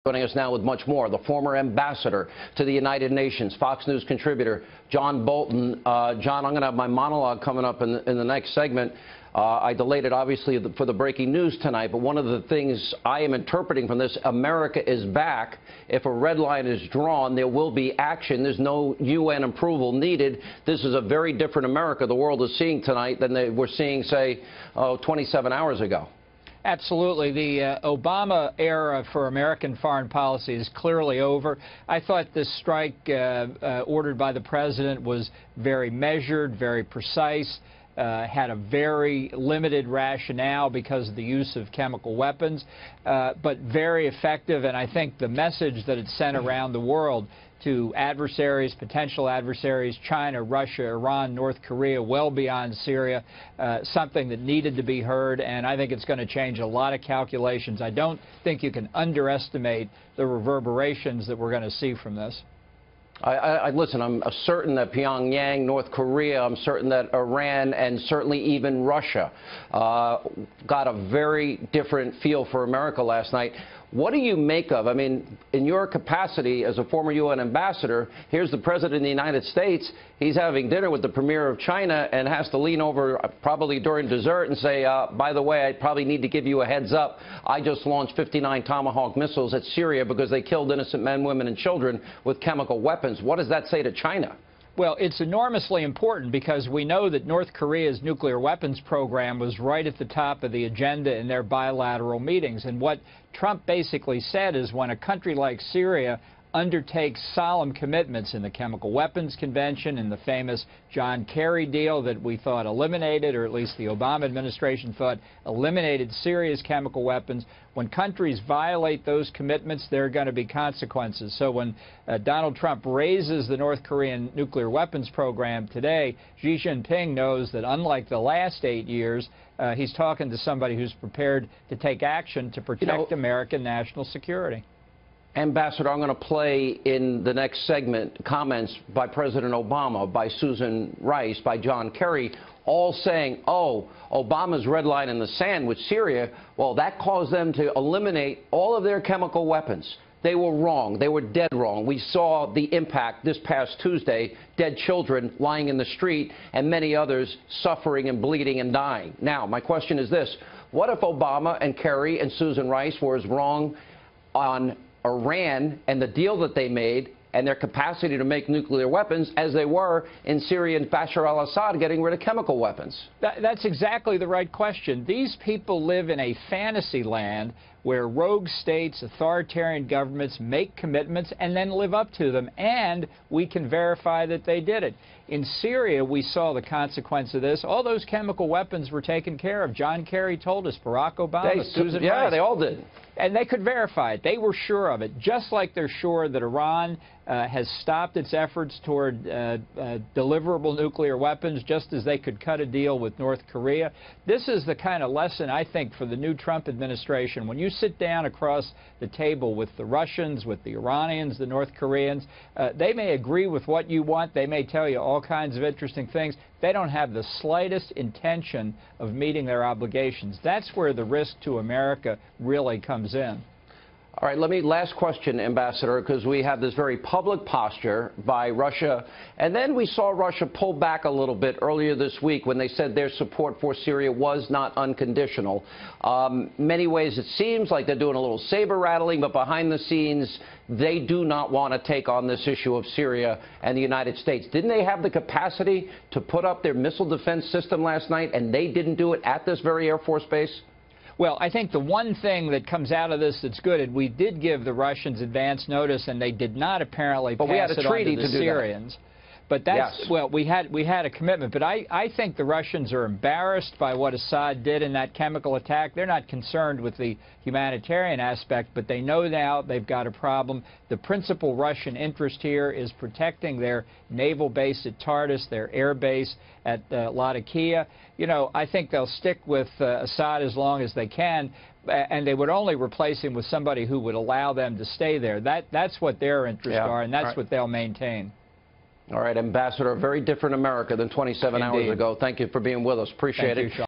Joining us now with much more, the former ambassador to the United Nations, Fox News contributor, John Bolton. John, I'm going to have my monologue coming up in the next segment. I delayed it, obviously, for the breaking news tonight, but one of the things I am interpreting from this, America is back. If a red line is drawn, there will be action. There's no UN approval needed. This is a very different America the world is seeing tonight than they were seeing, say, 27 hours ago. Absolutely. The Obama era for American foreign policy is clearly over. I thought this strike ordered by the president was very measured, very precise, had a very limited rationale because of the use of chemical weapons, but very effective. And I think the message that it sent around the world to adversaries, potential adversaries, China, Russia, Iran, North Korea, well beyond Syria, something that needed to be heard, and I think it's going to change a lot of calculations. I don't think you can underestimate the reverberations that we're going to see from this. Listen, I'm certain that Pyongyang, North Korea, I'm certain that Iran, and certainly even Russia got a very different feel for America last night. What do you make of, I mean, in your capacity as a former UN ambassador, here's the President of the United States, he's having dinner with the Premier of China and has to lean over probably during dessert and say, by the way, I probably need to give you a heads up. I just launched 59 Tomahawk missiles at Syria because they killed innocent men, women, and children with chemical weapons. What does that say to China? Well, it's enormously important because we know that North Korea's nuclear weapons program was right at the top of the agenda in their bilateral meetings. And what Trump basically said is when a country like Syria undertakes solemn commitments in the Chemical Weapons Convention, in the famous John Kerry deal that we thought eliminated, or at least the Obama administration thought eliminated Syria's chemical weapons, when countries violate those commitments, there are going to be consequences. So when Donald Trump raises the North Korean nuclear weapons program today, Xi Jinping knows that unlike the last 8 years, he's talking to somebody who's prepared to take action to protect American national security. Ambassador, I'm going to play in the next segment comments by President Obama, by Susan Rice, by John Kerry, all saying, oh, Obama's red line in the sand with Syria, well, that caused them to eliminate all of their chemical weapons. They were wrong. They were dead wrong. We saw the impact this past Tuesday, dead children lying in the street and many others suffering and bleeding and dying. Now, my question is this. What if Obama and Kerry and Susan Rice were as wrong on Iran and the deal that they made and their capacity to make nuclear weapons as they were in Syria and Bashar al-Assad getting rid of chemical weapons? That's exactly the right question. These people live in a fantasy land where rogue states, authoritarian governments make commitments and then live up to them, and we can verify that they did it. In Syria, we saw the consequence of this. All those chemical weapons were taken care of. John Kerry told us, Barack Obama, Susan Rice. Yeah, they all did. And they could verify it. They were sure of it, just like they're sure that Iran has stopped its efforts toward deliverable nuclear weapons, just as they could cut a deal with North Korea. This is the kind of lesson, I think, for the new Trump administration. When you sit down across the table with the Russians, with the Iranians, the North Koreans, they may agree with what you want. They may tell you all kinds of interesting things. They don't have the slightest intention of meeting their obligations. That's where the risk to America really comes in. All right, last question, Ambassador, because we have this very public posture by Russia, and then we saw Russia pull back a little bit earlier this week when they said their support for Syria was not unconditional. Many ways it seems like they're doing a little saber rattling, but behind the scenes, they do not want to take on this issue of Syria and the United States. Didn't they have the capacity to put up their missile defense system last night, and they didn't do it at this very Air Force base? Well, I think the one thing that comes out of this that's good, and we did give the Russians advance notice, and they did not apparently pass it on to the Syrians. But that's, yes. Well, we had a commitment. But I think the Russians are embarrassed by what Assad did in that chemical attack. They're not concerned with the humanitarian aspect, but they know now they've got a problem. The principal Russian interest here is protecting their naval base at Tartus, their air base at Latakia. You know, I think they'll stick with Assad as long as they can, and they would only replace him with somebody who would allow them to stay there. That's what their interests are, and that's what they'll maintain. All right, Ambassador, a very different America than 27 hours ago. Thank you for being with us. Appreciate it.